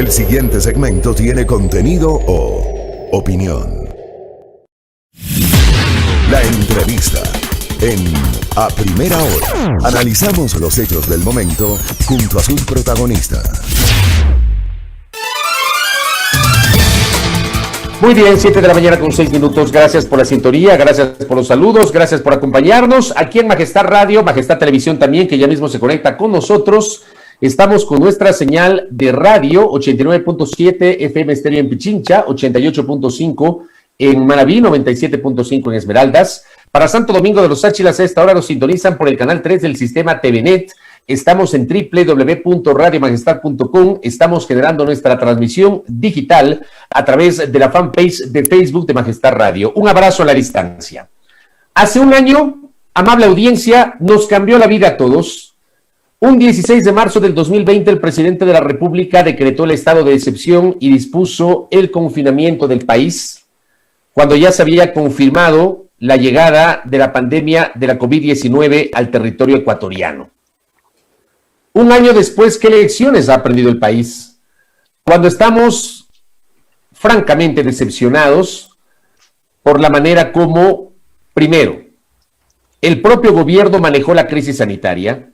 El siguiente segmento tiene contenido o opinión. La entrevista en A Primera Hora. Analizamos los hechos del momento junto a sus protagonistas. Muy bien, 7 de la mañana con 6 minutos. Gracias por la sintonía, gracias por los saludos, gracias por acompañarnos aquí en Majestad Radio, Majestad Televisión también, que ya mismo se conecta con nosotros. Estamos con nuestra señal de radio, 89.7 FM Estéreo en Pichincha, 88.5 en Manabí, 97.5 en Esmeraldas. Para Santo Domingo de los Áchilas, a esta hora nos sintonizan por el canal 3 del sistema TVNet. Estamos en www.radiomajestad.com. Estamos generando nuestra transmisión digital a través de la fanpage de Facebook de Majestad Radio. Un abrazo a la distancia. Hace un año, amable audiencia, nos cambió la vida a todos. Un 16 de marzo del 2020, el presidente de la República decretó el estado de excepción y dispuso el confinamiento del país, cuando ya se había confirmado la llegada de la pandemia de la COVID-19 al territorio ecuatoriano. Un año después, ¿qué lecciones ha aprendido el país? Cuando estamos francamente decepcionados por la manera como, primero, el propio gobierno manejó la crisis sanitaria.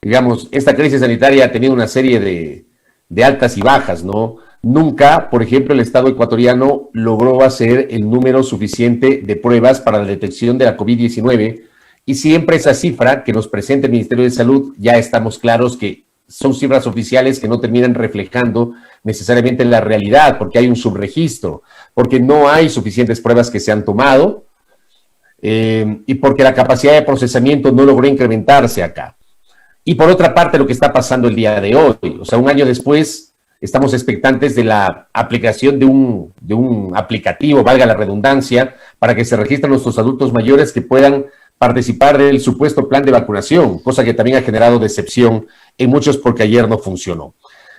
Digamos, esta crisis sanitaria ha tenido una serie de altas y bajas, ¿no? Nunca, por ejemplo, el Estado ecuatoriano logró hacer el número suficiente de pruebas para la detección de la COVID-19, y siempre esa cifra que nos presenta el Ministerio de Salud, ya estamos claros que son cifras oficiales que no terminan reflejando necesariamente la realidad, porque hay un subregistro, porque no hay suficientes pruebas que se han tomado, y porque la capacidad de procesamiento no logró incrementarse acá. Y por otra parte, lo que está pasando el día de hoy, o sea, un año después, estamos expectantes de la aplicación de un aplicativo, valga la redundancia, para que se registren nuestros adultos mayores que puedan participar del supuesto plan de vacunación, cosa que también ha generado decepción en muchos porque ayer no funcionó.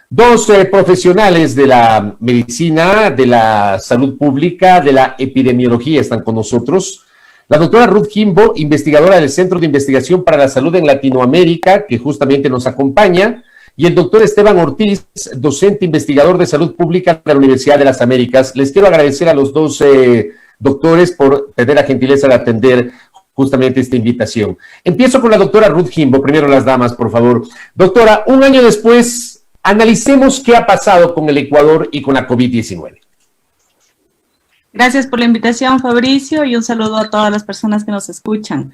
Dos profesionales de la medicina, de la salud pública, de la epidemiología están con nosotros. La doctora Ruth Jimbo, investigadora del Centro de Investigación para la Salud en Latinoamérica, que justamente nos acompaña, y el doctor Esteban Ortiz, docente investigador de salud pública de la Universidad de las Américas. Les quiero agradecer a los dos doctores por tener la gentileza de atender justamente esta invitación. Empiezo con la doctora Ruth Jimbo, primero las damas, por favor. Doctora, un año después, analicemos qué ha pasado con el Ecuador y con la COVID-19. Gracias por la invitación, Fabricio, y un saludo a todas las personas que nos escuchan.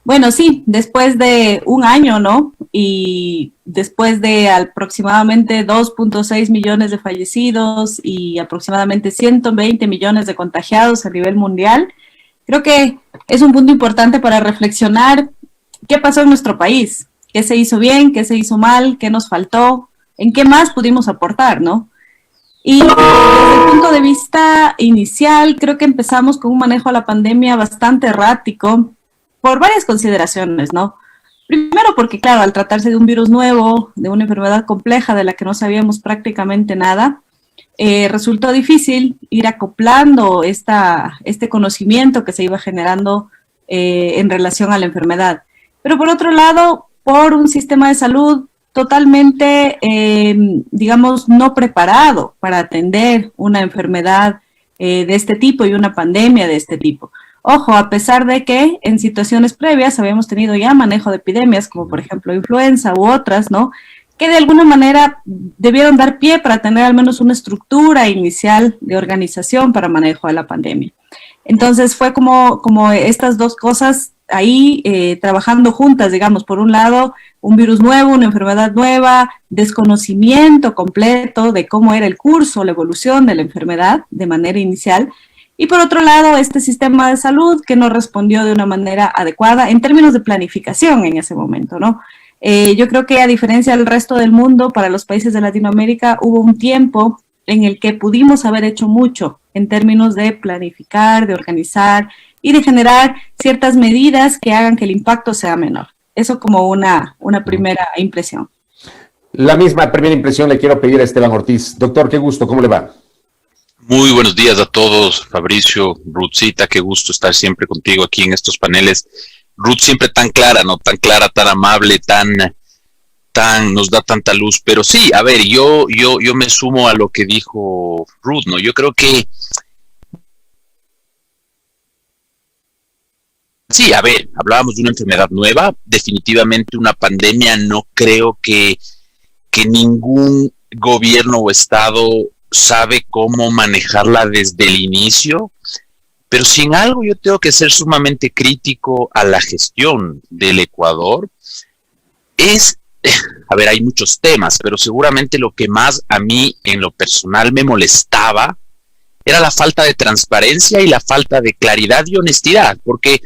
Bueno, sí, después de un año, ¿no? Y después de aproximadamente 2.6 millones de fallecidos y aproximadamente 120 millones de contagiados a nivel mundial, creo que es un punto importante para reflexionar qué pasó en nuestro país, qué se hizo bien, qué se hizo mal, qué nos faltó, en qué más pudimos aportar, ¿no? Y desde el punto de vista inicial, creo que empezamos con un manejo a la pandemia bastante errático por varias consideraciones, ¿no? Primero porque, claro, al tratarse de un virus nuevo, de una enfermedad compleja de la que no sabíamos prácticamente nada, resultó difícil ir acoplando este conocimiento que se iba generando en relación a la enfermedad. Pero por otro lado, por un sistema de salud totalmente, digamos, no preparado para atender una enfermedad de este tipo y una pandemia de este tipo. Ojo, a pesar de que en situaciones previas habíamos tenido ya manejo de epidemias, como por ejemplo influenza u otras, ¿no?, que de alguna manera debieron dar pie para tener al menos una estructura inicial de organización para manejo de la pandemia. Entonces fue como estas dos cosas ahí trabajando juntas, digamos, por un lado, un virus nuevo, una enfermedad nueva, desconocimiento completo de cómo era el curso, la evolución de la enfermedad de manera inicial, y por otro lado, este sistema de salud que no respondió de una manera adecuada en términos de planificación en ese momento, ¿no? Yo creo que a diferencia del resto del mundo, para los países de Latinoamérica hubo un tiempo en el que pudimos haber hecho mucho en términos de planificar, de organizar y de generar ciertas medidas que hagan que el impacto sea menor. Eso como una primera impresión. La misma primera impresión le quiero pedir a Esteban Ortiz. Doctor, qué gusto, ¿cómo le va? Muy buenos días a todos, Fabricio, Ruthcita, qué gusto estar siempre contigo aquí en estos paneles. Ruth siempre tan clara, ¿no? Tan clara, tan amable, tan nos da tanta luz. Pero sí, a ver, yo me sumo a lo que dijo Ruth, ¿no? Yo creo que sí, a ver, hablábamos de una enfermedad nueva, definitivamente una pandemia, no creo que ningún gobierno o estado sabe cómo manejarla desde el inicio, pero si en algo yo tengo que ser sumamente crítico a la gestión del Ecuador, a ver, hay muchos temas, pero seguramente lo que más a mí en lo personal me molestaba era la falta de transparencia y la falta de claridad y honestidad, porque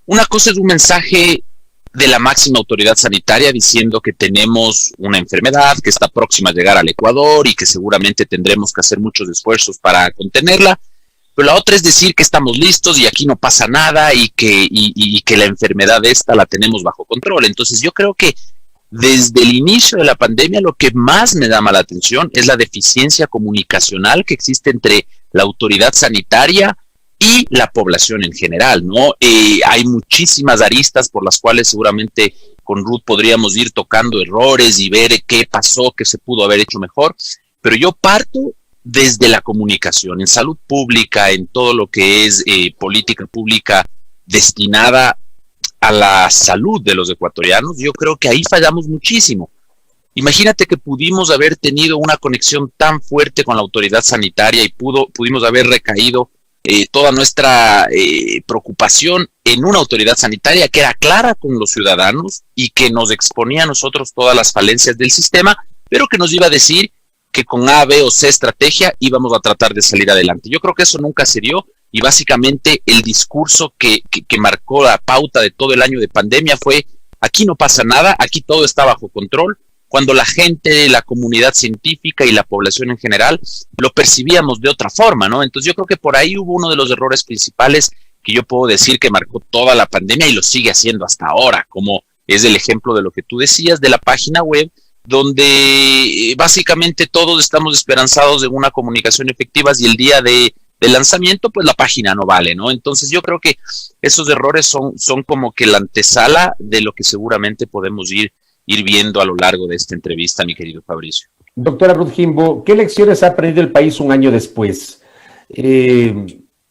una cosa es un mensaje de la máxima autoridad sanitaria diciendo que tenemos una enfermedad que está próxima a llegar al Ecuador y que seguramente tendremos que hacer muchos esfuerzos para contenerla, pero la otra es decir que estamos listos y aquí no pasa nada y que la enfermedad esta la tenemos bajo control. Entonces yo creo que desde el inicio de la pandemia lo que más me llama la atención es la deficiencia comunicacional que existe entre la autoridad sanitaria y la población en general, ¿no? Hay muchísimas aristas por las cuales seguramente con Ruth podríamos ir tocando errores y ver qué pasó, qué se pudo haber hecho mejor, pero yo parto desde la comunicación, en salud pública, en todo lo que es política pública destinada a la salud de los ecuatorianos. Yo creo que ahí fallamos muchísimo. Imagínate que pudimos haber tenido una conexión tan fuerte con la autoridad sanitaria y pudimos haber recaído toda nuestra preocupación en una autoridad sanitaria que era clara con los ciudadanos y que nos exponía a nosotros todas las falencias del sistema, pero que nos iba a decir que con A, B o C estrategia íbamos a tratar de salir adelante. Yo creo que eso nunca se dio y básicamente el discurso que marcó la pauta de todo el año de pandemia fue: aquí no pasa nada, aquí todo está bajo control, cuando la gente, la comunidad científica y la población en general lo percibíamos de otra forma, ¿no? Entonces yo creo que por ahí hubo uno de los errores principales que yo puedo decir que marcó toda la pandemia y lo sigue haciendo hasta ahora, como es el ejemplo de lo que tú decías de la página web, donde básicamente todos estamos esperanzados en una comunicación efectiva y el día de lanzamiento, pues la página no vale, ¿no? Entonces yo creo que esos errores son como que la antesala de lo que seguramente podemos ir viendo a lo largo de esta entrevista, mi querido Fabricio. Doctora Ruth Jimbo, ¿qué lecciones ha aprendido el país un año después?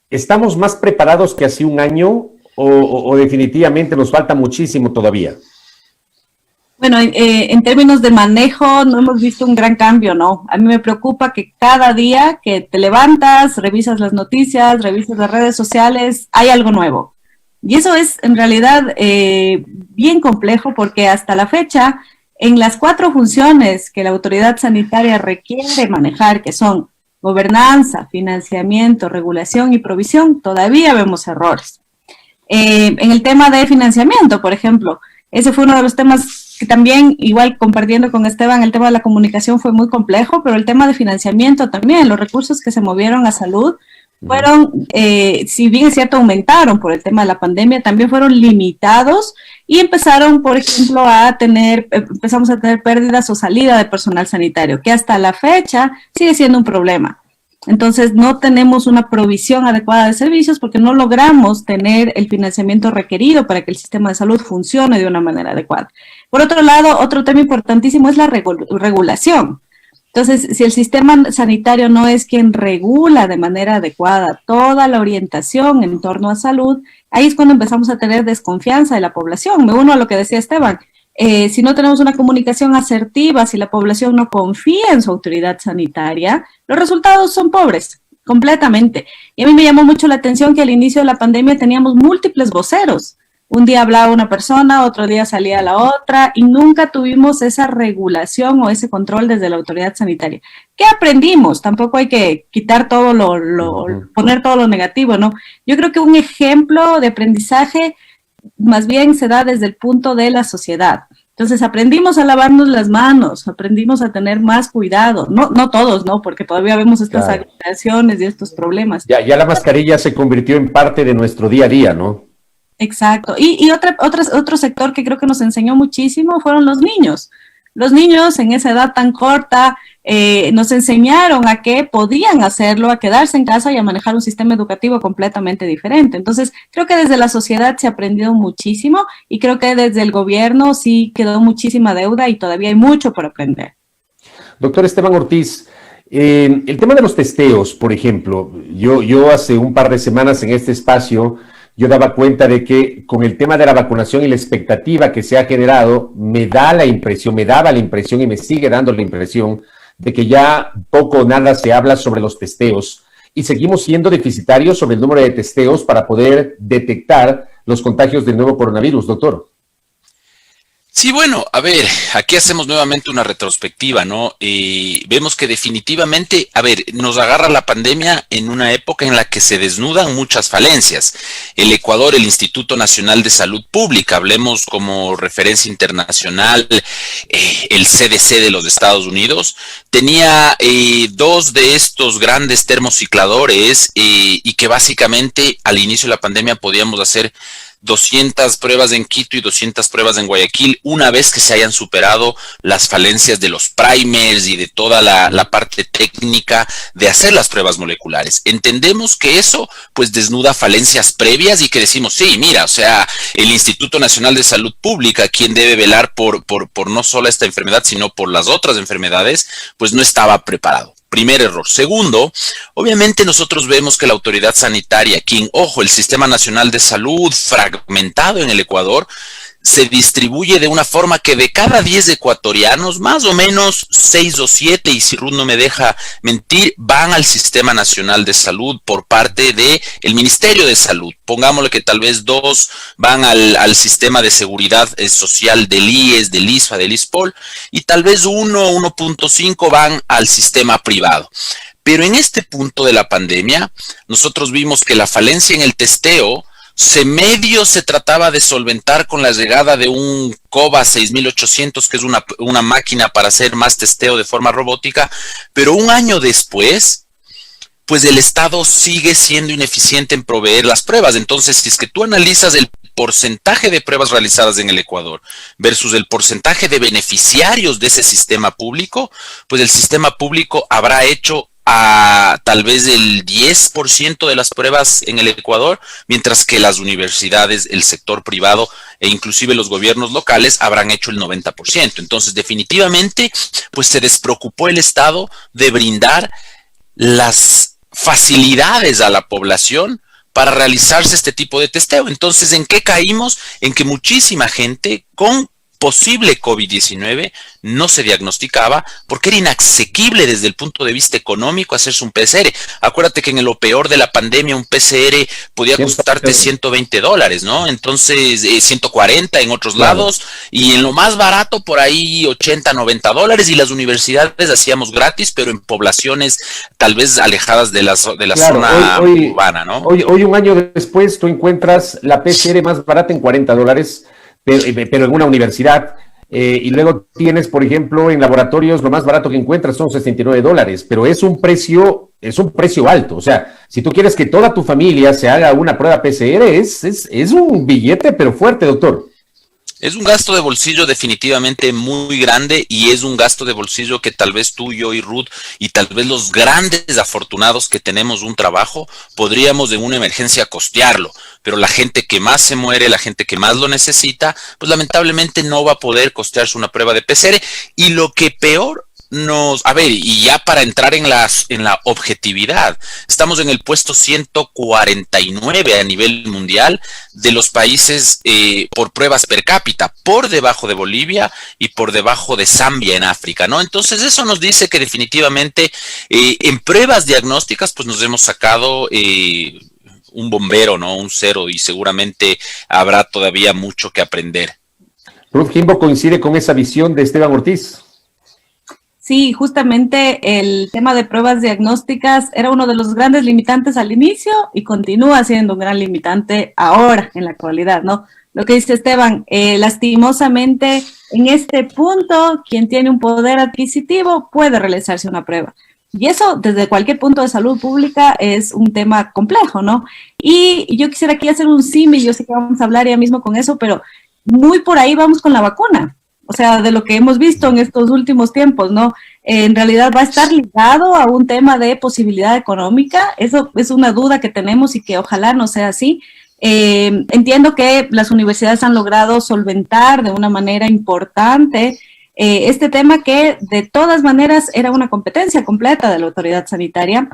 ¿Estamos más preparados que hace un año o definitivamente nos falta muchísimo todavía? Bueno, en términos de manejo no hemos visto un gran cambio, ¿no? A mí me preocupa que cada día que te levantas, revisas las noticias, revisas las redes sociales, hay algo nuevo. Y eso es en realidad bien complejo porque hasta la fecha, en las 4 funciones que la autoridad sanitaria requiere manejar, que son gobernanza, financiamiento, regulación y provisión, todavía vemos errores. En el tema de financiamiento, por ejemplo, ese fue uno de los temas que también, igual compartiendo con Esteban, el tema de la comunicación fue muy complejo, pero el tema de financiamiento también, los recursos que se movieron a salud, fueron, si bien es cierto, aumentaron por el tema de la pandemia, también fueron limitados y empezaron, por ejemplo, empezamos a tener pérdidas o salida de personal sanitario, que hasta la fecha sigue siendo un problema. Entonces, no tenemos una provisión adecuada de servicios porque no logramos tener el financiamiento requerido para que el sistema de salud funcione de una manera adecuada. Por otro lado, otro tema importantísimo es la regulación. Entonces, si el sistema sanitario no es quien regula de manera adecuada toda la orientación en torno a salud, ahí es cuando empezamos a tener desconfianza de la población. Me uno a lo que decía Esteban. Si no tenemos una comunicación asertiva, si la población no confía en su autoridad sanitaria, los resultados son pobres, completamente. Y a mí me llamó mucho la atención que al inicio de la pandemia teníamos múltiples voceros. Un día hablaba una persona, otro día salía la otra, y nunca tuvimos esa regulación o ese control desde la autoridad sanitaria. ¿Qué aprendimos? Tampoco hay que quitar todo poner todo lo negativo, ¿no? Yo creo que un ejemplo de aprendizaje más bien se da desde el punto de la sociedad. Entonces aprendimos a lavarnos las manos, aprendimos a tener más cuidado, no todos, ¿no? Porque todavía vemos estas agregaciones y estos problemas. Ya la mascarilla se convirtió en parte de nuestro día a día, ¿no? Exacto. Y otro sector que creo que nos enseñó muchísimo fueron los niños. Los niños en esa edad tan corta nos enseñaron a que podían hacerlo, a quedarse en casa y a manejar un sistema educativo completamente diferente. Entonces, creo que desde la sociedad se ha aprendido muchísimo y creo que desde el gobierno sí quedó muchísima deuda y todavía hay mucho por aprender. Doctor Esteban Ortiz, el tema de los testeos, por ejemplo, yo hace un par de semanas en este espacio, yo daba cuenta de que con el tema de la vacunación y la expectativa que se ha generado, me daba la impresión y me sigue dando la impresión de que ya poco o nada se habla sobre los testeos y seguimos siendo deficitarios sobre el número de testeos para poder detectar los contagios del nuevo coronavirus, doctor. Sí, bueno, a ver, aquí hacemos nuevamente una retrospectiva, ¿no? Vemos que definitivamente, a ver, nos agarra la pandemia en una época en la que se desnudan muchas falencias. El Ecuador, el Instituto Nacional de Salud Pública, hablemos como referencia internacional, el CDC de los Estados Unidos, tenía dos de estos grandes termocicladores y que básicamente al inicio de la pandemia podíamos hacer 200 pruebas en Quito y 200 pruebas en Guayaquil, una vez que se hayan superado las falencias de los primers y de toda la parte técnica de hacer las pruebas moleculares. Entendemos que eso pues desnuda falencias previas y que decimos, sí, mira, o sea, el Instituto Nacional de Salud Pública, quien debe velar por no solo esta enfermedad, sino por las otras enfermedades, pues no estaba preparado. Primer error. Segundo, obviamente nosotros vemos que la autoridad sanitaria, quien, ojo, el Sistema Nacional de Salud fragmentado en el Ecuador, se distribuye de una forma que de cada 10 ecuatorianos, más o menos 6 o 7, y si Ruth no me deja mentir, van al Sistema Nacional de Salud por parte del Ministerio de Salud. Pongámosle que tal vez 2 van al Sistema de Seguridad Social del IES, del ISFA, del ISPOL, y tal vez 1.5 van al sistema privado. Pero en este punto de la pandemia, nosotros vimos que la falencia en el testeo se trataba de solventar con la llegada de un COBA 6800, que es una máquina para hacer más testeo de forma robótica, pero un año después, pues el Estado sigue siendo ineficiente en proveer las pruebas. Entonces, si es que tú analizas el porcentaje de pruebas realizadas en el Ecuador versus el porcentaje de beneficiarios de ese sistema público, pues el sistema público habrá hecho a tal vez el 10% de las pruebas en el Ecuador, mientras que las universidades, el sector privado e inclusive los gobiernos locales habrán hecho el 90%. Entonces, definitivamente, pues se despreocupó el Estado de brindar las facilidades a la población para realizarse este tipo de testeo. Entonces, ¿en qué caímos? En que muchísima gente con posible COVID-19 no se diagnosticaba porque era inasequible desde el punto de vista económico hacerse un PCR. Acuérdate que en lo peor de la pandemia un PCR podía costarte $120, ¿no? Entonces 140 en otros lados, y en lo más barato por ahí $80-90, y las universidades hacíamos gratis, pero en poblaciones tal vez alejadas de la zona urbana, ¿no? Hoy un año después tú encuentras la PCR más barata en $40, pero en una universidad, y luego tienes, por ejemplo, en laboratorios lo más barato que encuentras son $69, pero es un precio alto. O sea, si tú quieres que toda tu familia se haga una prueba PCR, es un billete, pero fuerte, doctor. Es un gasto de bolsillo definitivamente muy grande, y es un gasto de bolsillo que tal vez tú, yo y Ruth, y tal vez los grandes afortunados que tenemos un trabajo, podríamos en una emergencia costearlo, pero la gente que más se muere, la gente que más lo necesita, pues lamentablemente no va a poder costearse una prueba de PCR. Y lo que peor y ya para entrar en la objetividad, estamos en el puesto 149 a nivel mundial de los países por pruebas per cápita, por debajo de Bolivia y por debajo de Zambia en África, ¿no? Entonces eso nos dice que definitivamente en pruebas diagnósticas pues nos hemos sacado un bombero, ¿no? Un cero, y seguramente habrá todavía mucho que aprender. Ruth Jimbo coincide con esa visión de Esteban Ortiz. Sí, justamente el tema de pruebas diagnósticas era uno de los grandes limitantes al inicio y continúa siendo un gran limitante ahora, en la actualidad, ¿no? Lo que dice Esteban, lastimosamente en este punto, quien tiene un poder adquisitivo puede realizarse una prueba. Y eso, desde cualquier punto de salud pública, es un tema complejo, ¿no? Y yo quisiera aquí hacer un símil, yo sé que vamos a hablar ya mismo con eso, pero muy por ahí vamos con la vacuna. o sea, de lo que hemos visto en estos últimos tiempos, ¿no? En realidad va a estar ligado a un tema de posibilidad económica. Eso es una duda que tenemos y que ojalá no sea así. Entiendo que las universidades han logrado solventar de una manera importante este tema que de todas maneras era una competencia completa de la autoridad sanitaria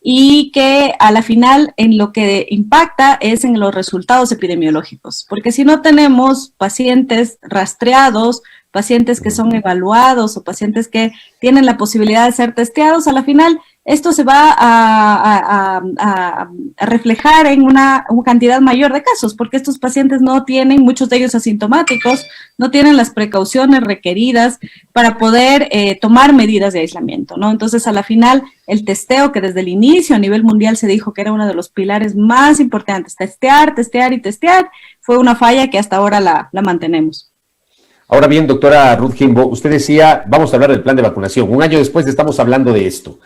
y que a la final en lo que impacta es en los resultados epidemiológicos, porque si no tenemos pacientes rastreados, pacientes que son evaluados o pacientes que tienen la posibilidad de ser testeados, a la final esto se va a reflejar en una cantidad mayor de casos, porque estos pacientes no tienen, muchos de ellos asintomáticos, no tienen las precauciones requeridas para poder tomar medidas de aislamiento, ¿no? Entonces, a la final, el testeo, que desde el inicio a nivel mundial se dijo que era uno de los pilares más importantes, testear, fue una falla que hasta ahora la mantenemos. Ahora bien, doctora Ruth Jimbo, usted decía, vamos a hablar del plan de vacunación. Un año después estamos hablando de esto.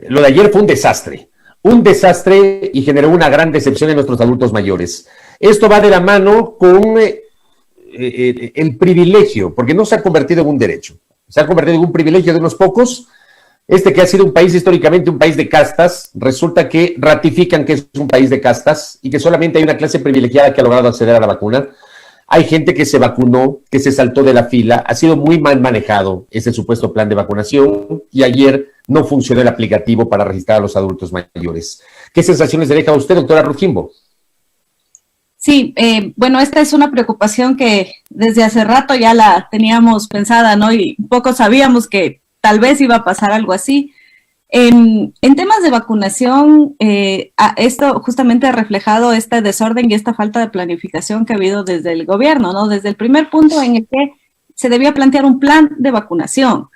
Lo de ayer fue un desastre y generó una gran decepción en nuestros adultos mayores. Esto va de la mano con el privilegio, porque no se ha convertido en un derecho, se ha convertido en un privilegio de unos pocos. Este que ha sido un país históricamente un país de castas, resulta que ratifican que es un país de castas y que solamente hay una clase privilegiada que ha logrado acceder a la vacuna. Hay gente que se vacunó, que se saltó de la fila, ha sido muy mal manejado ese supuesto plan de vacunación y ayer no funcionó el aplicativo para registrar a los adultos mayores. ¿Qué sensaciones le deja a usted, doctora Ruth Jimbo? Sí, bueno, esta es una preocupación que desde hace rato ya la teníamos pensada, ¿no? Y un poco sabíamos que tal vez iba a pasar algo así. En temas de vacunación, esto justamente ha reflejado este desorden y esta falta de planificación que ha habido desde el gobierno, ¿no? Desde el primer punto en el que se debía plantear un plan de vacunación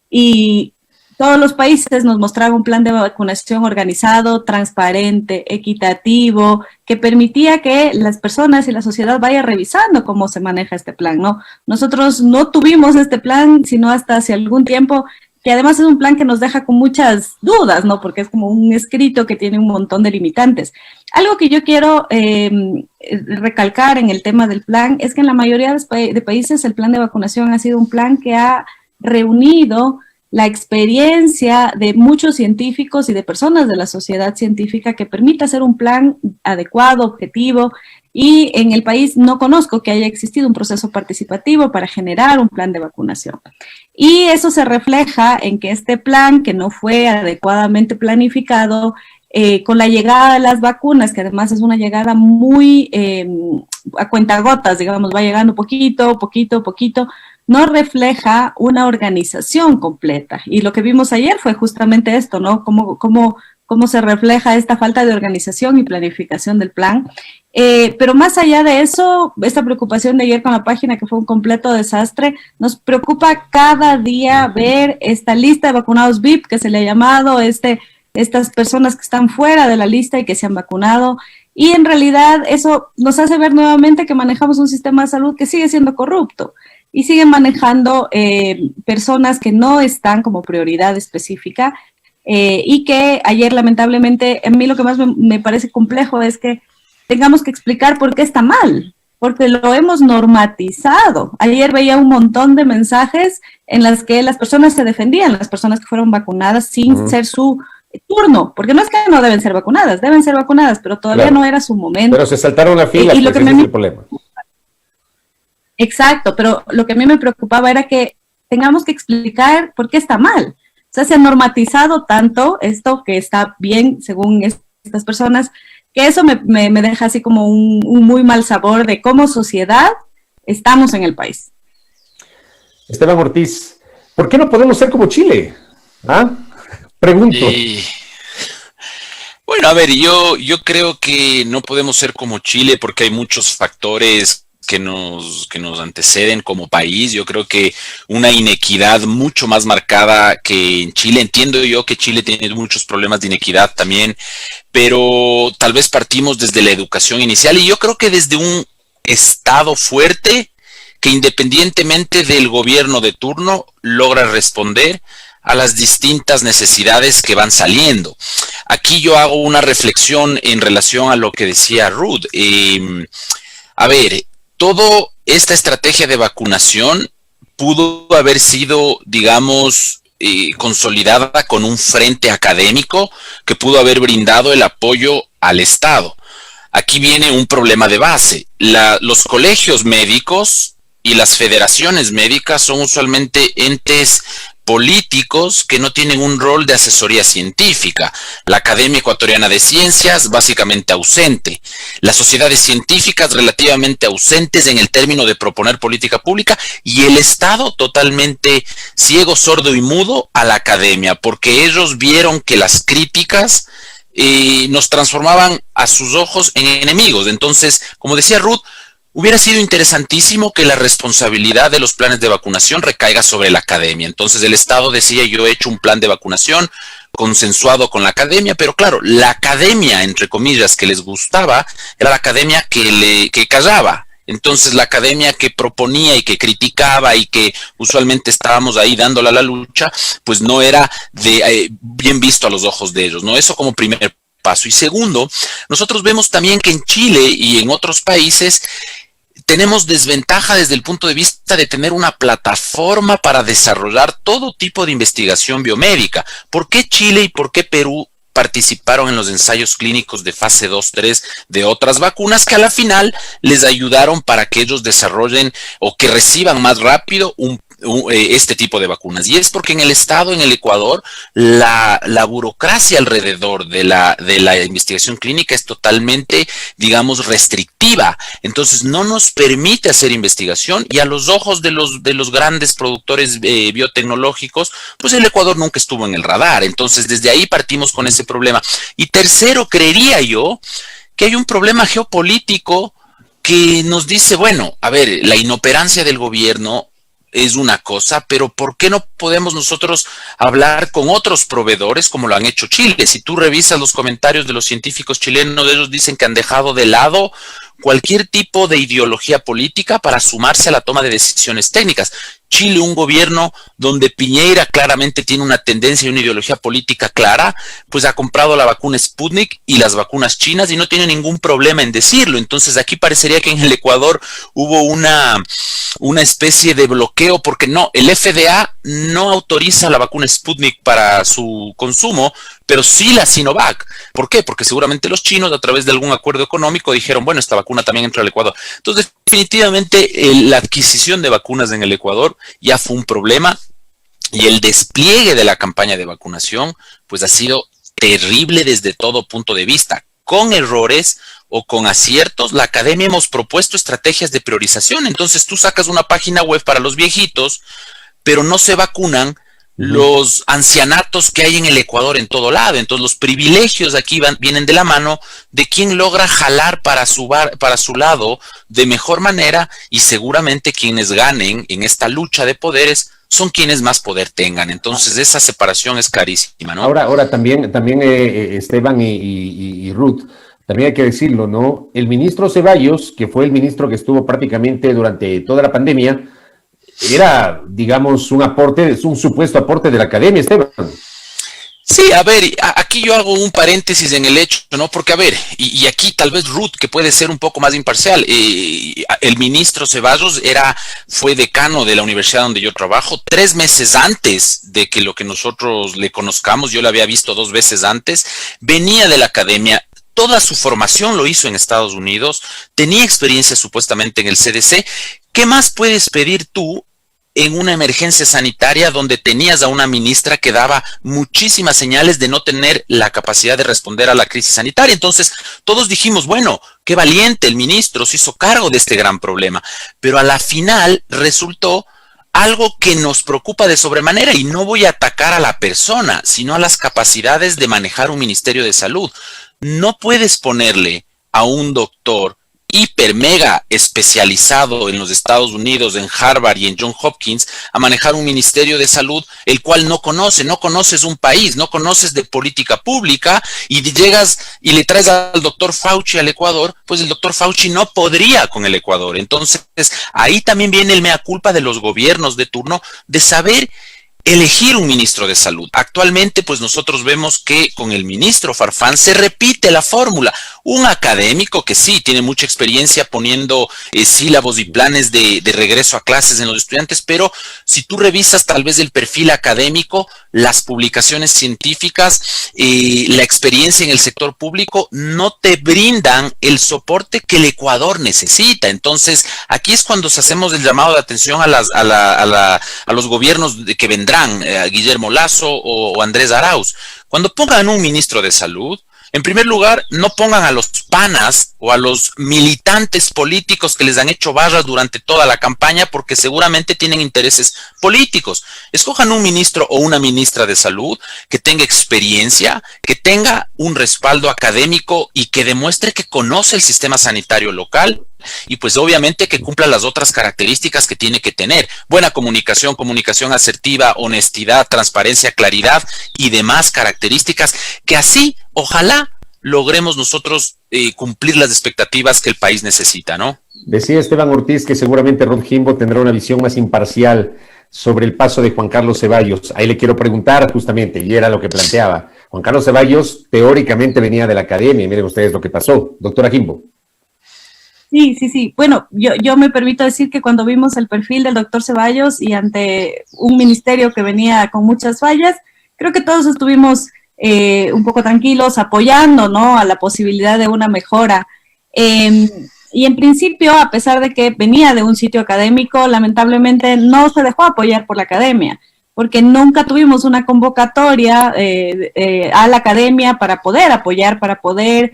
y todos los países nos mostraban un plan de vacunación organizado, transparente, equitativo, que permitía que las personas y la sociedad vaya revisando cómo se maneja este plan, ¿no? Nosotros no tuvimos este plan, sino hasta hace algún tiempo, que además es un plan que nos deja con muchas dudas, ¿no? Porque es como un escrito que tiene un montón de limitantes. Algo que yo quiero recalcar en el tema del plan es que en la mayoría de países el plan de vacunación ha sido un plan que ha reunido la experiencia de muchos científicos y de personas de la sociedad científica que permite hacer un plan adecuado, objetivo, y en el país no conozco que haya existido un proceso participativo para generar un plan de vacunación. Y eso se refleja en que este plan, que no fue adecuadamente planificado, con la llegada de las vacunas, que además es una llegada muy a cuentagotas, digamos, va llegando poquito, no refleja una organización completa. Y lo que vimos ayer fue justamente esto, ¿no? Cómo se refleja esta falta de organización y planificación del plan. Pero más allá de eso, esta preocupación de ayer con la página, que fue un completo desastre, nos preocupa cada día ver esta lista de vacunados VIP, que se le ha llamado, estas personas que están fuera de la lista y que se han vacunado. Y en realidad eso nos hace ver nuevamente que manejamos un sistema de salud que sigue siendo corrupto y siguen manejando personas que no están como prioridad específica y que ayer lamentablemente, a mí lo que más me parece complejo es que tengamos que explicar por qué está mal, porque lo hemos normatizado. Ayer veía un montón de mensajes en las que las personas se defendían, las personas que fueron vacunadas sin ser su turno, porque no es que no deben ser vacunadas, pero todavía no era su momento. Pero se saltaron la fila, y lo pues que ese es el problema. Exacto, pero lo que a mí me preocupaba era que tengamos que explicar por qué está mal. O sea, se ha normatizado tanto esto que está bien según estas personas, que eso me deja así como un muy mal sabor de cómo sociedad estamos en el país. Esteban Ortiz, ¿por qué no podemos ser como Chile? ¿Ah? Pregunto. Bueno, a ver, yo creo que no podemos ser como Chile porque hay muchos factores que nos anteceden como país. Yo creo que una inequidad mucho más marcada que en Chile. Entiendo yo que Chile tiene muchos problemas de inequidad también, pero tal vez partimos desde la educación inicial y yo creo que desde un Estado fuerte que independientemente del gobierno de turno logra responder a las distintas necesidades que van saliendo. Aquí yo hago una reflexión en relación a lo que decía Ruth. A ver, toda esta estrategia de vacunación pudo haber sido, digamos, consolidada con un frente académico que pudo haber brindado el apoyo al Estado. Aquí viene un problema de base. Los colegios médicos y las federaciones médicas son usualmente entes políticos que no tienen un rol de asesoría científica. La Academia Ecuatoriana de Ciencias básicamente ausente. Las sociedades científicas relativamente ausentes en el término de proponer política pública, y el Estado totalmente ciego, sordo y mudo a la academia, porque ellos vieron que las críticas nos transformaban a sus ojos en enemigos. Entonces, como decía Ruth, hubiera sido interesantísimo que la responsabilidad de los planes de vacunación recaiga sobre la academia. Entonces el Estado decía, yo he hecho un plan de vacunación consensuado con la academia, pero claro, la academia, entre comillas, que les gustaba, era la academia que callaba. Entonces la academia que proponía y que criticaba y que usualmente estábamos ahí dándole a la lucha, pues no era bien visto a los ojos de ellos, ¿no? Eso como primer paso. Y segundo, nosotros vemos también que en Chile y en otros países tenemos desventaja desde el punto de vista de tener una plataforma para desarrollar todo tipo de investigación biomédica. ¿Por qué Chile y por qué Perú participaron en los ensayos clínicos de fase 2-3 de otras vacunas que a la final les ayudaron para que ellos desarrollen o que reciban más rápido este tipo de vacunas? Y es porque en el Estado, en el Ecuador, la burocracia alrededor de la investigación clínica es totalmente, digamos, restrictiva. Entonces no nos permite hacer investigación, y a los ojos de los grandes productores biotecnológicos, pues el Ecuador nunca estuvo en el radar. Entonces desde ahí partimos con ese problema. Y tercero, creería yo que hay un problema geopolítico que nos dice, bueno, a ver, la inoperancia del gobierno es una cosa, pero ¿por qué no podemos nosotros hablar con otros proveedores como lo han hecho Chile? Si tú revisas los comentarios de los científicos chilenos, ellos dicen que han dejado de lado cualquier tipo de ideología política para sumarse a la toma de decisiones técnicas. Chile, un gobierno donde Piñera claramente tiene una tendencia y una ideología política clara, pues ha comprado la vacuna Sputnik y las vacunas chinas y no tiene ningún problema en decirlo. Entonces aquí parecería que en el Ecuador hubo una especie de bloqueo, porque no, el FDA no autoriza la vacuna Sputnik para su consumo, pero sí la Sinovac. ¿Por qué? Porque seguramente los chinos, a través de algún acuerdo económico, dijeron, bueno, esta vacuna también entra al Ecuador. Entonces, definitivamente, la adquisición de vacunas en el Ecuador ya fue un problema, y el despliegue de la campaña de vacunación, pues ha sido terrible desde todo punto de vista. Con errores o con aciertos, la academia hemos propuesto estrategias de priorización. Entonces, tú sacas una página web para los viejitos, pero no se vacunan los ancianatos que hay en el Ecuador en todo lado. Entonces los privilegios aquí vienen de la mano de quien logra jalar para su lado de mejor manera, y seguramente quienes ganen en esta lucha de poderes son quienes más poder tengan. Entonces esa separación es clarísima, ¿no? Ahora también Esteban y Ruth, también hay que decirlo, ¿no? El ministro Ceballos, que fue el ministro que estuvo prácticamente durante toda la pandemia, era, digamos, un supuesto aporte de la academia, Esteban. Sí, a ver, aquí yo hago un paréntesis en el hecho, ¿no? Porque, a ver, y aquí tal vez Ruth, que puede ser un poco más imparcial, el ministro Ceballos fue decano de la universidad donde yo trabajo 3 meses antes de que lo que nosotros le conozcamos. Yo lo había visto 2 veces antes, venía de la academia. Toda su formación lo hizo en Estados Unidos, tenía experiencia supuestamente en el CDC. ¿Qué más puedes pedir tú en una emergencia sanitaria donde tenías a una ministra que daba muchísimas señales de no tener la capacidad de responder a la crisis sanitaria? Entonces todos dijimos, bueno, qué valiente el ministro, se hizo cargo de este gran problema, pero a la final resultó algo que nos preocupa de sobremanera, y no voy a atacar a la persona, sino a las capacidades de manejar un ministerio de salud. No puedes ponerle a un doctor hiper mega especializado en los Estados Unidos, en Harvard y en Johns Hopkins, a manejar un ministerio de salud el cual no conoces un país, no conoces de política pública, y llegas y le traes al doctor Fauci al Ecuador. Pues el doctor Fauci no podría con el Ecuador. Entonces ahí también viene el mea culpa de los gobiernos de turno de saber elegir un ministro de salud. Actualmente, pues nosotros vemos que con el ministro Farfán se repite la fórmula. un académico que sí tiene mucha experiencia poniendo sílabos y planes de regreso a clases en los estudiantes, pero si tú revisas tal vez el perfil académico, las publicaciones científicas, la experiencia en el sector público no te brindan el soporte que el Ecuador necesita. Entonces, aquí es cuando hacemos el llamado de atención a los gobiernos que vendrán, Guillermo Lasso o Andrés Arauz. Cuando pongan un ministro de salud, en primer lugar, no pongan a los panas o a los militantes políticos que les han hecho barras durante toda la campaña porque seguramente tienen intereses políticos. Escojan un ministro o una ministra de salud que tenga experiencia, que tenga un respaldo académico y que demuestre que conoce el sistema sanitario local y pues obviamente que cumpla las otras características que tiene que tener. Buena comunicación, comunicación asertiva, honestidad, transparencia, claridad y demás características que así, ojalá, logremos nosotros cumplir las expectativas que el país necesita, ¿no? Decía Esteban Ortiz que seguramente Rod Jimbo tendrá una visión más imparcial sobre el paso de Juan Carlos Ceballos. Ahí le quiero preguntar justamente, y era lo que planteaba. Juan Carlos Ceballos teóricamente venía de la academia, y miren ustedes lo que pasó. Doctora Jimbo. Sí. Bueno, yo me permito decir que cuando vimos el perfil del doctor Ceballos y ante un ministerio que venía con muchas fallas, creo que todos estuvimos un poco tranquilos, apoyando, ¿no?, a la posibilidad de una mejora. Y en principio, a pesar de que venía de un sitio académico, lamentablemente no se dejó apoyar por la academia, porque nunca tuvimos una convocatoria a la academia para poder apoyar, para poder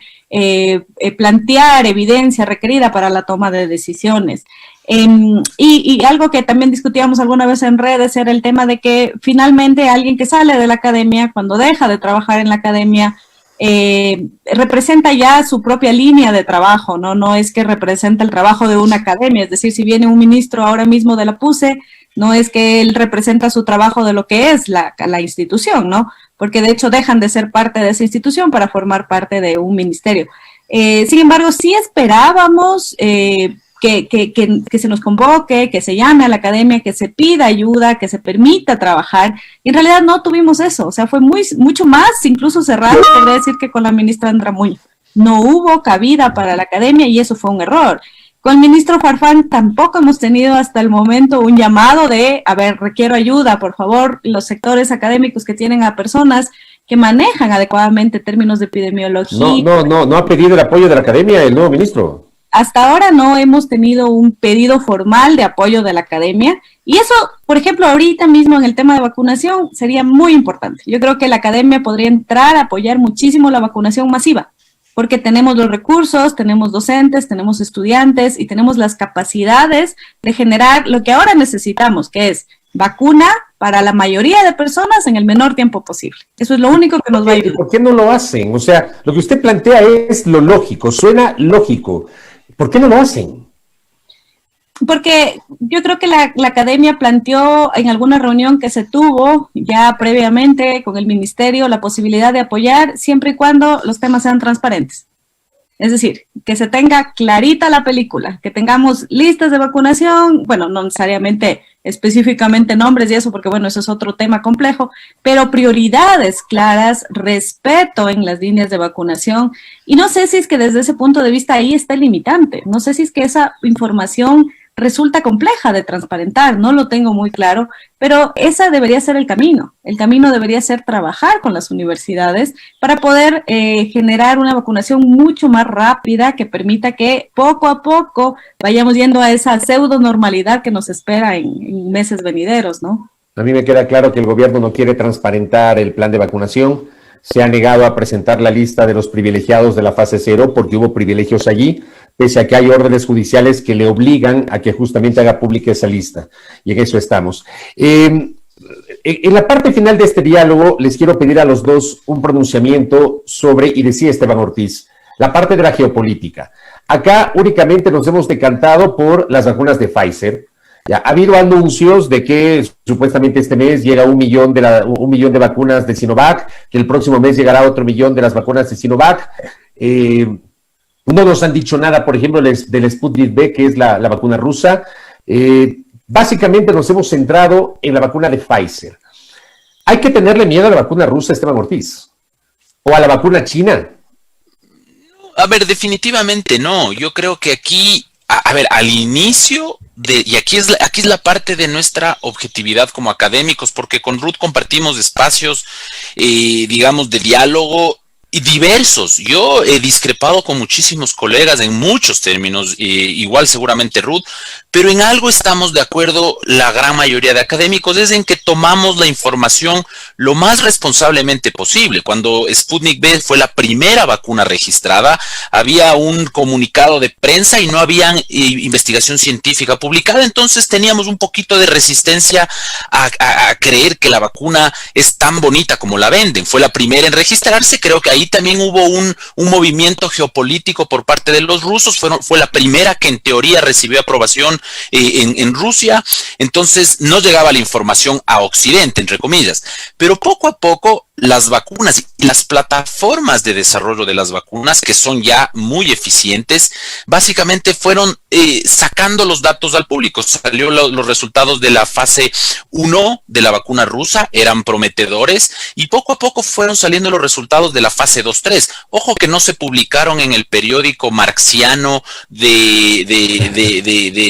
plantear evidencia requerida para la toma de decisiones. Y algo que también discutíamos alguna vez en redes era el tema de que finalmente alguien que sale de la academia, cuando deja de trabajar en la academia, representa ya su propia línea de trabajo, no es que representa el trabajo de una academia, es decir, si viene un ministro ahora mismo de la PUCE, no es que él representa su trabajo de lo que es la institución, ¿no? Porque de hecho dejan de ser parte de esa institución para formar parte de un ministerio. Sin embargo, sí esperábamos que se nos convoque, que se llame a la academia, que se pida ayuda, que se permita trabajar. Y en realidad no tuvimos eso, o sea, fue mucho más, incluso cerrado, podría decir, que con la ministra Andra Muñoz. No hubo cabida para la academia y eso fue un error. Con el ministro Farfán tampoco hemos tenido hasta el momento un llamado de, a ver, requiero ayuda, por favor, los sectores académicos que tienen a personas que manejan adecuadamente términos de epidemiología. No ha pedido el apoyo de la academia el nuevo ministro. Hasta ahora no hemos tenido un pedido formal de apoyo de la academia y eso, por ejemplo, ahorita mismo en el tema de vacunación sería muy importante. Yo creo que la academia podría entrar a apoyar muchísimo la vacunación masiva porque tenemos los recursos, tenemos docentes, tenemos estudiantes y tenemos las capacidades de generar lo que ahora necesitamos, que es vacuna para la mayoría de personas en el menor tiempo posible. Eso es lo único que nos va a ayudar. ¿Por qué no lo hacen? O sea, lo que usted plantea es lo lógico, suena lógico. ¿Por qué no lo hacen? Porque yo creo que la academia planteó en alguna reunión que se tuvo ya previamente con el ministerio la posibilidad de apoyar siempre y cuando los temas sean transparentes. Es decir, que se tenga clarita la película, que tengamos listas de vacunación, bueno, no necesariamente específicamente nombres y eso, porque bueno, eso es otro tema complejo, pero prioridades claras, respeto en las líneas de vacunación. Y no sé si es que desde ese punto de vista ahí está el limitante, no sé si es que esa información resulta compleja de transparentar, no lo tengo muy claro, pero ese debería ser el camino debería ser trabajar con las universidades para poder generar una vacunación mucho más rápida que permita que poco a poco vayamos yendo a esa pseudo normalidad que nos espera en meses venideros, ¿no? A mí me queda claro que el gobierno no quiere transparentar el plan de vacunación, se ha negado a presentar la lista de los privilegiados de la fase 0 porque hubo privilegios allí, pese a que hay órdenes judiciales que le obligan a que justamente haga pública esa lista. Y en eso estamos. En la parte final de este diálogo, les quiero pedir a los dos un pronunciamiento sobre, y decía Esteban Ortiz, la parte de la geopolítica. Acá únicamente nos hemos decantado por las vacunas de Pfizer. Ya, ha habido anuncios de que supuestamente este mes llega 1 millón de vacunas de Sinovac, que el próximo mes llegará otro 1 millón de las vacunas de Sinovac. No nos han dicho nada, por ejemplo, del Sputnik V, que es la vacuna rusa. Básicamente nos hemos centrado en la vacuna de Pfizer. ¿Hay que tenerle miedo a la vacuna rusa, Esteban Ortiz? ¿O a la vacuna china? A ver, definitivamente no. Yo creo que aquí, a ver, al inicio y aquí es la parte de nuestra objetividad como académicos, porque con Ruth compartimos espacios, digamos, de diálogo y diversos. Yo he discrepado con muchísimos colegas en muchos términos, igual seguramente Ruth, pero en algo estamos de acuerdo la gran mayoría de académicos, es en que tomamos la información lo más responsablemente posible. Cuando Sputnik V fue la primera vacuna registrada, había un comunicado de prensa y no había investigación científica publicada, entonces teníamos un poquito de resistencia a creer que la vacuna es tan bonita como la venden. Fue la primera en registrarse, creo que ahí también hubo un movimiento geopolítico por parte de los rusos, fue la primera que en teoría recibió aprobación en Rusia, entonces no llegaba la información a Occidente, entre comillas, pero poco a poco las vacunas y las plataformas de desarrollo de las vacunas, que son ya muy eficientes, básicamente fueron sacando los datos al público. Salió los resultados de la fase 1 de la vacuna rusa, eran prometedores, y poco a poco fueron saliendo los resultados de la fase 2-3. Ojo que no se publicaron en el periódico marxiano de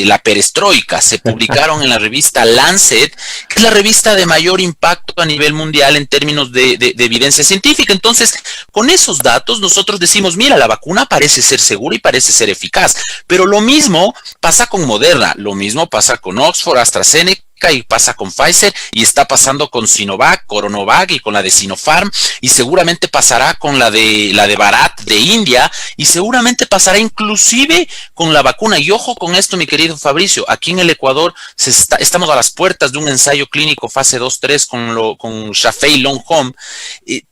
la perestroika, se publicaron en la revista Lancet, que es la revista de mayor impacto a nivel mundial en términos de evidencia científica. Entonces, con esos datos nosotros decimos, mira, la vacuna parece ser segura y parece ser eficaz, pero lo mismo pasa con Moderna, lo mismo pasa con Oxford, AstraZeneca, y pasa con Pfizer, y está pasando con Sinovac, Coronavac, y con la de Sinopharm, y seguramente pasará con la de Bharat de India, y seguramente pasará inclusive con la vacuna. Y ojo con esto, mi querido Fabricio, aquí en el Ecuador estamos a las puertas de un ensayo clínico fase 2-3 con Shafei Long Home.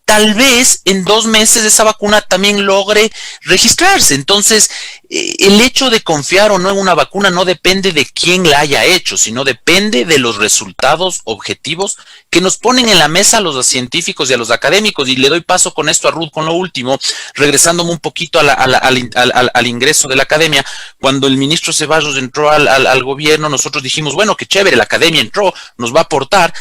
Tal vez en 2 meses esa vacuna también logre registrarse. Entonces, el hecho de confiar o no en una vacuna no depende de quién la haya hecho, sino depende de los resultados objetivos que nos ponen en la mesa a los científicos y a los académicos. Y le doy paso con esto a Ruth con lo último, regresándome un poquito al ingreso de la academia. Cuando el ministro Ceballos entró al gobierno, nosotros dijimos, bueno, qué chévere, la academia entró, nos va a aportar.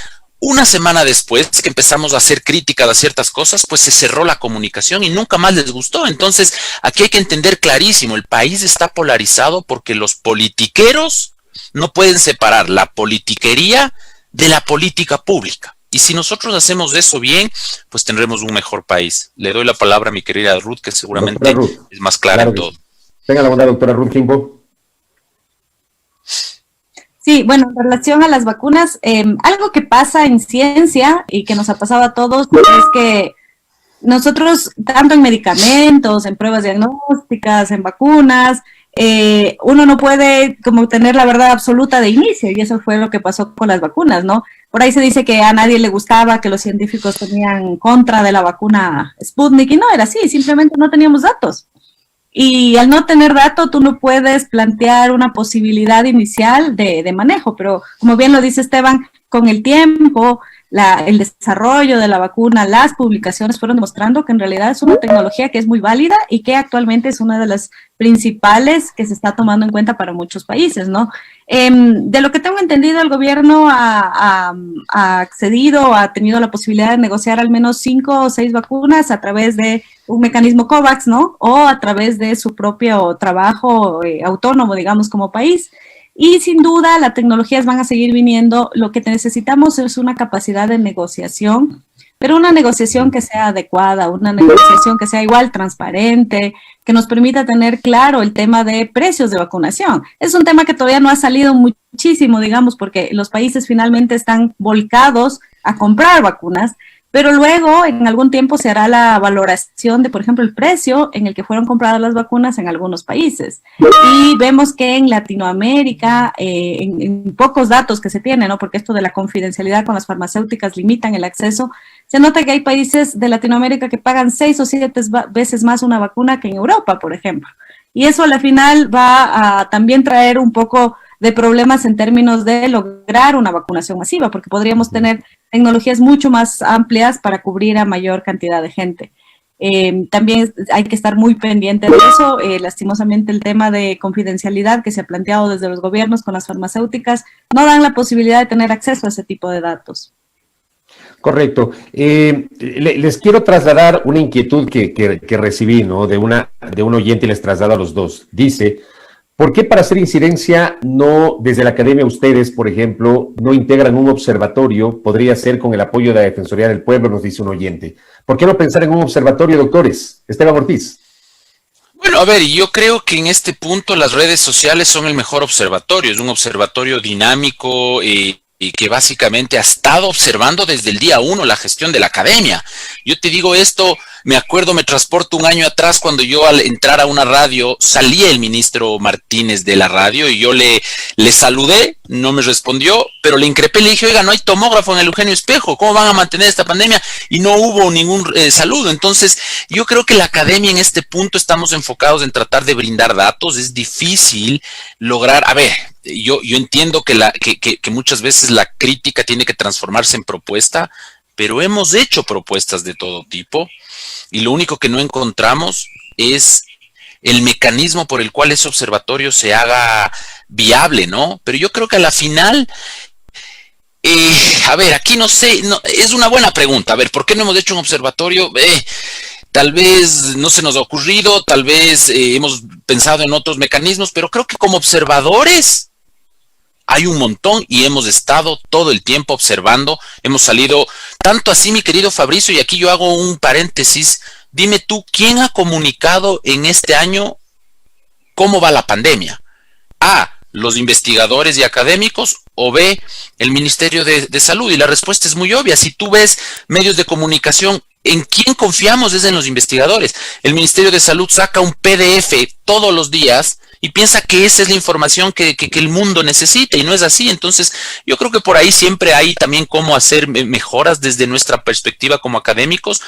Una semana después que empezamos a hacer crítica de ciertas cosas, pues se cerró la comunicación y nunca más les gustó. Entonces, aquí hay que entender clarísimo, el país está polarizado porque los politiqueros no pueden separar la politiquería de la política pública. Y si nosotros hacemos eso bien, pues tendremos un mejor país. Le doy la palabra a mi querida Ruth, que seguramente es más clara en todo. Tenga la bondad, doctora Ruth Kimbo. Sí, bueno, en relación a las vacunas, algo que pasa en ciencia y que nos ha pasado a todos es que nosotros, tanto en medicamentos, en pruebas diagnósticas, en vacunas, uno no puede como tener la verdad absoluta de inicio, y eso fue lo que pasó con las vacunas, ¿no? Por ahí se dice que a nadie le gustaba, que los científicos tenían contra de la vacuna Sputnik, y no era así, simplemente no teníamos datos. Y al no tener datos, tú no puedes plantear una posibilidad inicial de manejo, pero como bien lo dice Esteban, con el tiempo, el desarrollo de la vacuna, las publicaciones fueron demostrando que en realidad es una tecnología que es muy válida y que actualmente es una de las principales que se está tomando en cuenta para muchos países, ¿no? De lo que tengo entendido, el gobierno ha accedido, ha tenido la posibilidad de negociar al menos 5 o 6 vacunas a través de un mecanismo COVAX, ¿no? O a través de su propio trabajo autónomo, digamos, como país. Y sin duda, las tecnologías van a seguir viniendo. Lo que necesitamos es una capacidad de negociación, pero una negociación que sea adecuada, una negociación que sea igual transparente, que nos permita tener claro el tema de precios de vacunación. Es un tema que todavía no ha salido muchísimo, digamos, porque los países finalmente están volcados a comprar vacunas, pero luego en algún tiempo se hará la valoración de, por ejemplo, el precio en el que fueron compradas las vacunas en algunos países. Y vemos que en Latinoamérica, en pocos datos que se tienen, ¿no? Porque esto de la confidencialidad con las farmacéuticas limitan el acceso, se nota que hay países de Latinoamérica que pagan 6 o 7 veces más una vacuna que en Europa, por ejemplo. Y eso a la final va a también traer un poco de problemas en términos de lograr una vacunación masiva, porque podríamos tener tecnologías mucho más amplias para cubrir a mayor cantidad de gente. También hay que estar muy pendiente de eso. Lastimosamente el tema de confidencialidad que se ha planteado desde los gobiernos con las farmacéuticas no dan la posibilidad de tener acceso a ese tipo de datos. Correcto. Les quiero trasladar una inquietud que recibí, ¿no? De un oyente y les traslado a los dos. Dice, ¿por qué para hacer incidencia no, desde la academia ustedes, por ejemplo, no integran un observatorio? Podría ser con el apoyo de la Defensoría del Pueblo, nos dice un oyente. ¿Por qué no pensar en un observatorio, doctores? Esteban Ortiz. Bueno, a ver, yo creo que en este punto las redes sociales son el mejor observatorio. Es un observatorio dinámico y que básicamente ha estado observando desde el día 1 la gestión de la academia. Yo te digo esto, me acuerdo, me transporto un año atrás cuando yo al entrar a una radio salía el ministro Martínez de la radio y yo le saludé, no me respondió, pero le increpé, le dije, oiga, no hay tomógrafo en el Eugenio Espejo, ¿cómo van a mantener esta pandemia? Y no hubo ningún saludo. Entonces, yo creo que la academia en este punto estamos enfocados en tratar de brindar datos. Es difícil lograr, a ver, yo entiendo que muchas veces la crítica tiene que transformarse en propuesta, pero hemos hecho propuestas de todo tipo y lo único que no encontramos es el mecanismo por el cual ese observatorio se haga viable, ¿no? Pero yo creo que a la final, a ver, aquí no sé, es una buena pregunta. A ver, ¿por qué no hemos hecho un observatorio? Tal vez no se nos ha ocurrido, tal vez hemos pensado en otros mecanismos, pero creo que como observadores hay un montón y hemos estado todo el tiempo observando, hemos salido, tanto así, mi querido Fabricio, y aquí yo hago un paréntesis, dime tú, ¿quién ha comunicado en este año cómo va la pandemia? A, los investigadores y académicos, o B, el Ministerio de Salud. Y la respuesta es muy obvia. Si tú ves medios de comunicación, ¿en quién confiamos? Es en los investigadores. El Ministerio de Salud saca un PDF todos los días y piensa que esa es la información que el mundo necesita, y no es así. Entonces, yo creo que por ahí siempre hay también cómo hacer mejoras desde nuestra perspectiva como académicos,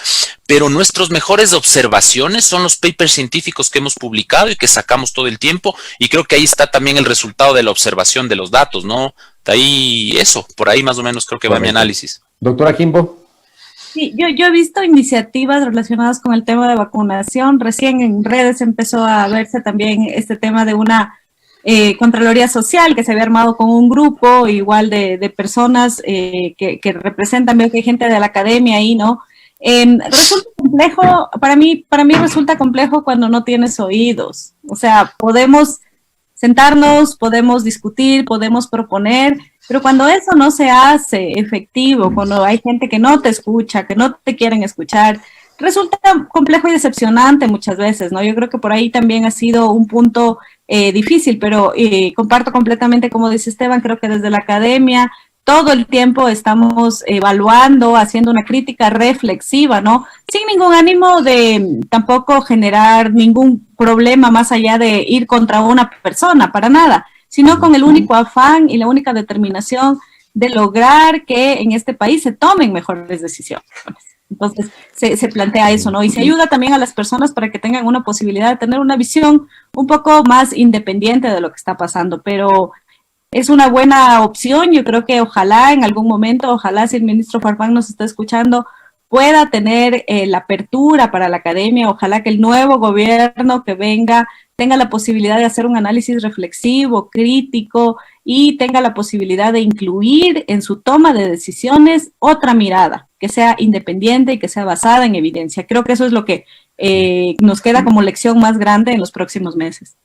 pero nuestras mejores observaciones son los papers científicos que hemos publicado y que sacamos todo el tiempo, y creo que ahí está también el resultado de la observación de los datos, ¿no? De ahí eso, por ahí más o menos creo que va mi análisis. Doctora Kimbo. Sí, yo he visto iniciativas relacionadas con el tema de vacunación. Recién en redes empezó a verse también este tema de una Contraloría Social que se había armado con un grupo igual de personas que representan, veo que hay gente de la academia ahí, ¿no? Resulta complejo, para mí resulta complejo cuando no tienes oídos. O sea, podemos sentarnos, podemos discutir, podemos proponer, pero cuando eso no se hace efectivo, cuando hay gente que no te escucha, que no te quieren escuchar, resulta complejo y decepcionante muchas veces, ¿no? Yo creo que por ahí también ha sido un punto difícil, pero comparto completamente, como dice Esteban, creo que desde la academia todo el tiempo estamos evaluando, haciendo una crítica reflexiva, ¿no? Sin ningún ánimo de tampoco generar ningún problema más allá de ir contra una persona, para nada, sino con el único afán y la única determinación de lograr que en este país se tomen mejores decisiones. Entonces, se plantea eso, ¿no? Y se ayuda también a las personas para que tengan una posibilidad de tener una visión un poco más independiente de lo que está pasando, pero es una buena opción. Yo creo que ojalá en algún momento, ojalá si el ministro Farfán nos está escuchando, pueda tener la apertura para la academia, ojalá que el nuevo gobierno que venga tenga la posibilidad de hacer un análisis reflexivo, crítico, y tenga la posibilidad de incluir en su toma de decisiones otra mirada, que sea independiente y que sea basada en evidencia. Creo que eso es lo que nos queda como lección más grande en los próximos meses.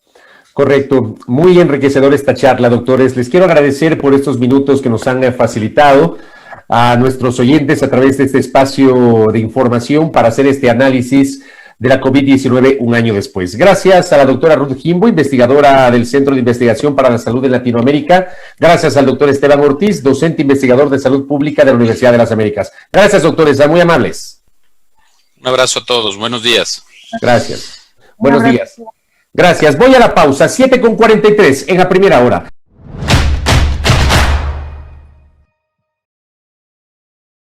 Correcto, muy enriquecedora esta charla, doctores. Les quiero agradecer por estos minutos que nos han facilitado a nuestros oyentes a través de este espacio de información para hacer este análisis de la COVID-19 un año después. Gracias a la doctora Ruth Kimbo, investigadora del Centro de Investigación para la Salud en Latinoamérica. Gracias al doctor Esteban Ortiz, docente investigador de Salud Pública de la Universidad de las Américas. Gracias, doctores, muy amables. Un abrazo a todos, buenos días. Gracias. Buenos días. Gracias. Voy a la pausa, 7:43 en la primera hora.